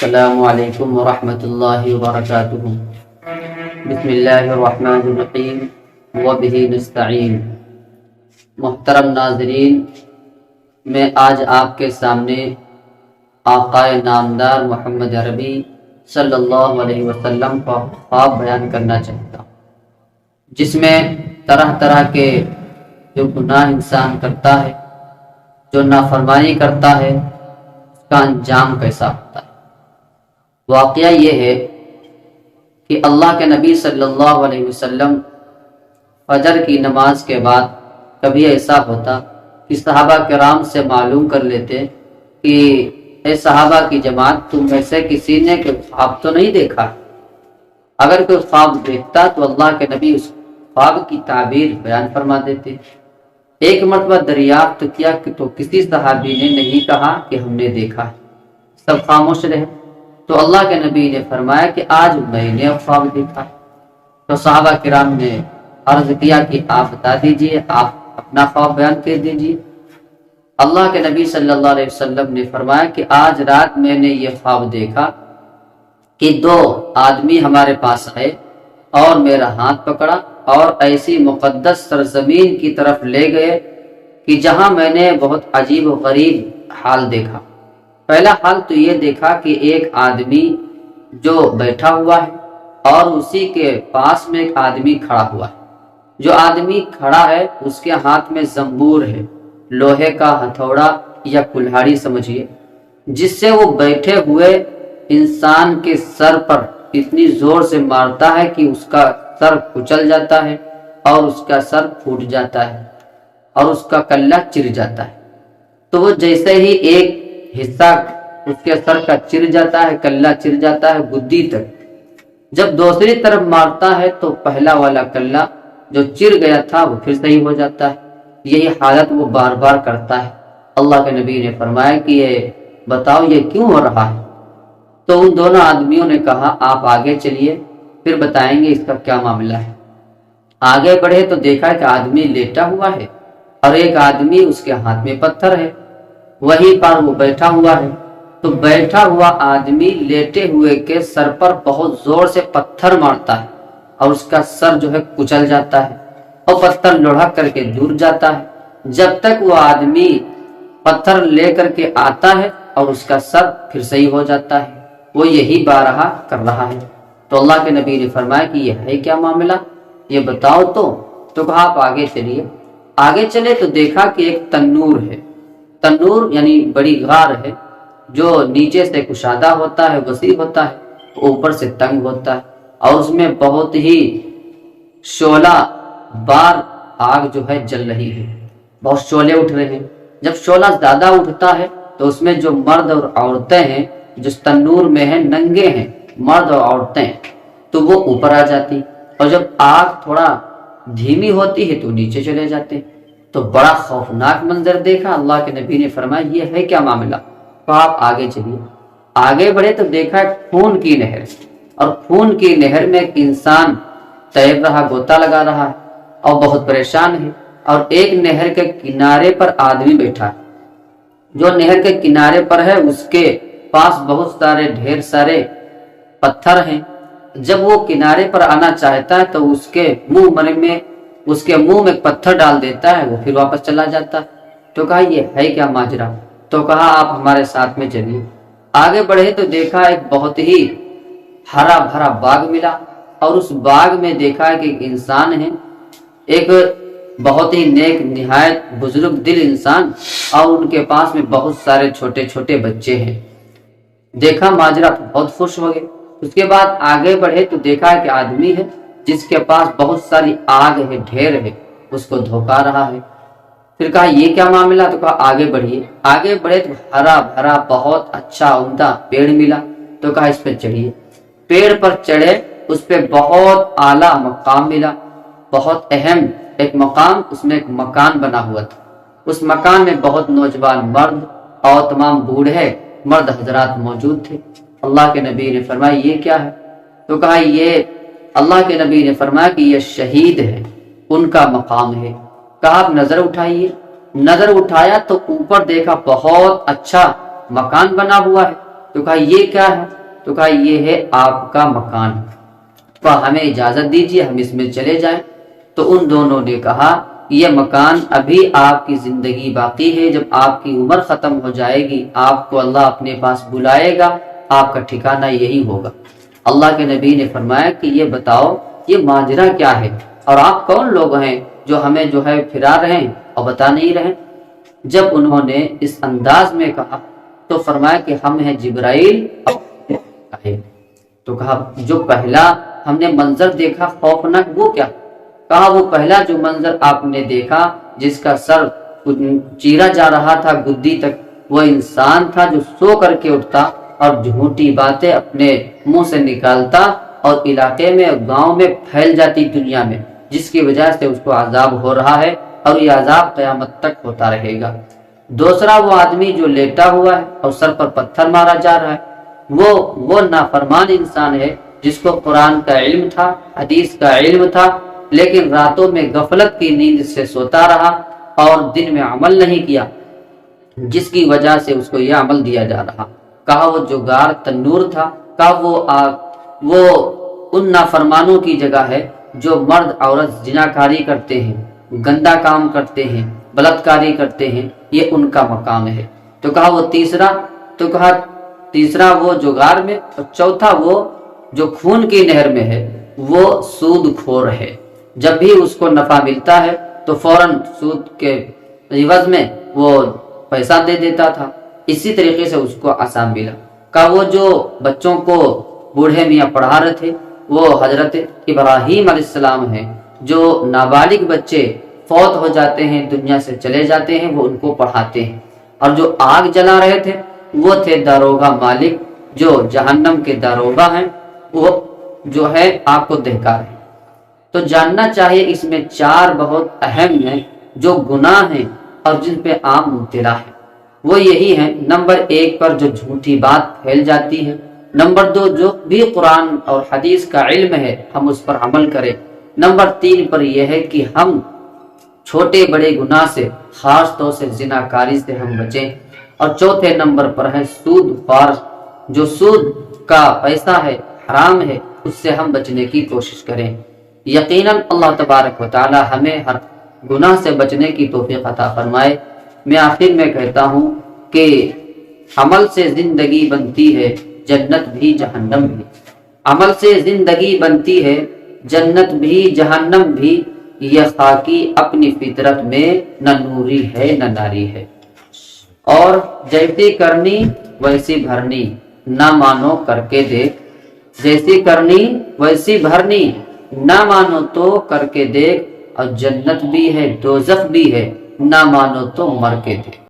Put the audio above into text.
السلام علیکم ورحمۃ اللہ وبرکاتہ۔ بسم اللہ الرحمن الرحیم وبہ نستعین۔ محترم ناظرین، میں آج آپ کے سامنے آقا نامدار محمد عربی صلی اللہ علیہ وسلم کا خواب بیان کرنا چاہتا ہوں، جس میں طرح طرح کے جو گناہ انسان کرتا ہے، جو نافرمانی کرتا ہے، اس کا انجام کیسا ہوتا ہے۔ واقعہ یہ ہے کہ اللہ کے نبی صلی اللہ علیہ وسلم فجر کی نماز کے بعد کبھی ایسا ہوتا کہ صحابہ کرام سے معلوم کر لیتے کہ اے صحابہ کی جماعت، تم میں سے کسی نے کوئی خواب تو نہیں دیکھا؟ اگر کوئی خواب دیکھتا تو اللہ کے نبی اس خواب کی تعبیر بیان فرما دیتے۔ ایک مرتبہ دریافت کیا کہ تو کسی صحابی نے نہیں کہا کہ ہم نے دیکھا ہے، سب خاموش رہے۔ تو اللہ کے نبی نے فرمایا کہ آج میں نے خواب دیکھا۔ تو صحابہ کرام نے عرض کیا کہ آپ بتا دیجئے، آپ اپنا خواب بیان کر دیجئے۔ اللہ کے نبی صلی اللہ علیہ وسلم نے فرمایا کہ آج رات میں نے یہ خواب دیکھا کہ دو آدمی ہمارے پاس آئے اور میرا ہاتھ پکڑا اور ایسی مقدس سرزمین کی طرف لے گئے کہ جہاں میں نے بہت عجیب و غریب حال دیکھا۔ پہلا حال تو یہ دیکھا کہ ایک آدمی جو بیٹھا ہوا ہے اور اسی کے پاس میں ایک آدمی کھڑا ہوا ہے۔ جو آدمی کھڑا ہے اس کے ہاتھ میں زنبور ہے، لوہے کا ہتھوڑا یا کلہاڑی سمجھیے، جس سے وہ بیٹھے ہوئے انسان کے سر پر اتنی زور سے مارتا ہے کہ اس کا سر کچل جاتا ہے اور اس کا سر پھوٹ جاتا ہے اور اس کا کلہ چر جاتا ہے۔ تو وہ جیسے ہی ایک حصہ اس کے سر کا چر جاتا ہے، کلہ چر جاتا ہے گدی تک، جب دوسری طرف مارتا ہے تو پہلا والا کلہ جو چر گیا تھا وہ پھر صحیح ہو جاتا ہے۔ یہی حالت وہ بار بار کرتا ہے۔ اللہ کے نبی نے فرمایا کہ یہ بتاؤ یہ کیوں ہو رہا ہے؟ تو ان دونوں آدمیوں نے کہا آپ آگے چلیے، پھر بتائیں گے اس کا کیا معاملہ ہے۔ آگے بڑھے تو دیکھا کہ آدمی لیٹا ہوا ہے اور ایک آدمی اس کے ہاتھ میں پتھر ہے، وہیں پر وہ بیٹھا ہوا ہے۔ تو بیٹھا ہوا آدمی لیٹے ہوئے کے سر پر بہت زور سے پتھر مارتا ہے اور اس کا سر جو ہے کچل جاتا ہے اور پتھر لڑھک کر کے دور جاتا ہے، جب تک وہ آدمی پتھر لے کر کے آتا ہے اور اس کا سر پھر صحیح ہو جاتا ہے۔ وہ یہی بارہا کر رہا ہے۔ تو اللہ کے نبی نے فرمایا کہ یہ ہے کیا معاملہ، یہ بتاؤ تو کہا آپ آگے چلیے۔ آگے چلے تو دیکھا کہ ایک تنور ہے۔ تنور یعنی بڑی غار ہے جو نیچے سے کشادہ ہوتا ہے، وسیع ہوتا ہے، اوپر سے تنگ ہوتا ہے اور اس میں بہت ہی شعلہ بار آگ جو ہے جل رہی ہے، بہت شعلے اٹھ رہے ہیں۔ جب شعلہ زیادہ اٹھتا ہے تو اس میں جو مرد اور عورتیں ہیں جو تنور میں ہیں، ننگے ہیں مرد اور عورتیں، تو وہ اوپر آ جاتی، اور جب آگ تھوڑا دھیمی ہوتی ہے تو نیچے چلے جاتے ہیں۔ تو بڑا خوفناک منظر دیکھا۔ اللہ کے نبی نے فرمایا یہ ہے کیا معاملہ؟ تو آپ آگے چلیے۔ آگے بڑھے تو دیکھا خون کی نہر، اور خون کی نہر میں ایک انسان تیر رہا، غوطہ لگا رہا ہے اور بہت پریشان ہے، اور ایک نہر کے کنارے پر آدمی بیٹھا ہے۔ جو نہر کے کنارے پر ہے اس کے پاس بہت سارے ڈھیر سارے پتھر ہیں۔ جب وہ کنارے پر آنا چاہتا ہے تو اس کے منہ میں ایک پتھر ڈال دیتا ہے، وہ پھر واپس چلا جاتا ہے۔ تو کہا یہ ہے کیا ماجرا؟ تو کہا آپ ہمارے ساتھ میں چلیے۔ آگے بڑھے تو دیکھا ایک بہت ہی ہرا بھرا باغ ملا، اور اس باغ میں دیکھا کہ ایک انسان ہے، ایک بہت ہی نیک نہایت بزرگ دل انسان، اور ان کے پاس میں بہت سارے چھوٹے چھوٹے بچے ہیں۔ دیکھا ماجرا بہت خوش ہو گئے۔ اس کے بعد آگے بڑھے تو دیکھا کہ آدمی ہے جس کے پاس بہت ساری آگ ہے، ڈھیر ہے، اس کو دھوکا رہا ہے۔ پھر کہا یہ کیا معاملہ؟ تو کہا آگے بڑھیے۔ آگے بڑھے تو ہرا بھرا بہت اچھا عمدہ پیڑ ملا۔ تو کہا اس پہ چڑھیے۔ پیڑ پر چڑھے، اس پہ بہت اعلیٰ مقام ملا، بہت اہم ایک مقام، اس میں ایک مکان بنا ہوا تھا۔ اس مکان میں بہت نوجوان مرد اور تمام بوڑھے مرد حضرات موجود تھے۔ اللہ کے نبی نے فرمایا یہ کیا ہے؟ تو کہا یہ اللہ کے نبی نے فرمایا کہ یہ شہید ہے، ان کا مقام ہے۔ کہا آپ نظر اٹھائیے۔ نظر اٹھایا تو اوپر دیکھا بہت اچھا مکان بنا ہوا ہے، تو کہا یہ کیا ہے؟ تو کہا یہ ہے آپ کا مکان، تو ہمیں اجازت دیجیے ہم اس میں چلے جائیں۔ تو ان دونوں نے کہا یہ مکان ابھی آپ کی زندگی باقی ہے، جب آپ کی عمر ختم ہو جائے گی آپ کو اللہ اپنے پاس بلائے گا، آپ کا ٹھکانہ یہی ہوگا۔ اللہ کے نبی نے فرمایا کہ یہ بتاؤ یہ ماجرا کیا ہے اور آپ کون لوگ ہیں جو ہمیں جو ہے پھرا رہے ہیں اور بتا نہیں رہے؟ جب انہوں نے اس انداز میں کہا تو فرمایا کہ ہم ہیں جبرائیل۔ تو کہا جو پہلا ہم نے منظر دیکھا خوفناک وہ کیا؟ کہا وہ پہلا جو منظر آپ نے دیکھا جس کا سر چیرا جا رہا تھا گدی تک، وہ انسان تھا جو سو کر کے اٹھتا اور جھوٹی باتیں اپنے منہ سے نکالتا اور علاقے میں گاؤں میں پھیل جاتی دنیا میں، جس کی وجہ سے اس کو عذاب ہو رہا ہے اور یہ عذاب قیامت تک ہوتا رہے گا۔ دوسرا وہ آدمی جو لیٹا ہوا ہے اور سر پر پتھر مارا جا رہا ہے، وہ نافرمان انسان ہے جس کو قرآن کا علم تھا، حدیث کا علم تھا، لیکن راتوں میں غفلت کی نیند سے سوتا رہا اور دن میں عمل نہیں کیا، جس کی وجہ سے اس کو یہ عمل دیا جا رہا۔ کہا وہ جو غار تنور تھا، کہا وہ ان نافرمانوں کی جگہ ہے جو مرد عورت زناکاری کرتے ہیں، گندا کام کرتے ہیں، بلاتکاری کرتے ہیں، یہ ان کا مقام ہے۔ تو کہا وہ تیسرا وہ جو غار میں، اور چوتھا وہ جو خون کی نہر میں ہے، وہ سود خور ہے۔ جب بھی اس کو نفع ملتا ہے تو فوراً سود کے عوض میں وہ پیسہ دے دیتا تھا۔ اسی طریقے سے اس کو عذاب ملا۔ کہا وہ جو بچوں کو بوڑھے میاں پڑھا رہے تھے وہ حضرت ابراہیم علیہ السلام ہیں، جو نابالغ بچے فوت ہو جاتے ہیں دنیا سے چلے جاتے ہیں وہ ان کو پڑھاتے ہیں۔ اور جو آگ جلا رہے تھے وہ تھے داروغہ مالک، جو جہنم کے داروغہ ہیں، وہ جو ہے آپ کو دہکار ہے۔ تو جاننا چاہیے اس میں 4 بہت اہم ہیں جو گناہ ہیں اور جن پہ عام مبتلا ہے۔ وہ یہی ہیں، نمبر 1 پر جو جھوٹی بات پھیل جاتی ہے، نمبر 2 جو بھی قرآن اور حدیث کا علم ہے ہم اس پر عمل کریں، نمبر 3 پر یہ ہے کہ ہم چھوٹے بڑے گناہ سے خاص طور سے زناکاری سے ہم بچیں، اور چوتھے نمبر پر ہے سود خوار، جو سود کا پیسہ ہے حرام ہے اس سے ہم بچنے کی کوشش کریں۔ یقیناً اللہ تبارک و تعالی ہمیں ہر گناہ سے بچنے کی توفیق عطا فرمائے۔ میں آخر میں کہتا ہوں کہ عمل سے زندگی بنتی ہے جنت بھی جہنم بھی، عمل سے زندگی بنتی ہے جنت بھی جہنم بھی، یہ خاکی اپنی فطرت میں نہ نوری ہے نہ ناری ہے، اور جیسی کرنی ویسی بھرنی، نہ مانو کر کے دیکھ، جیسی کرنی ویسی بھرنی، نہ مانو تو کر کے دیکھ، اور جنت بھی ہے دوزخ بھی ہے، نہ مانو تو مر کے دیکھ۔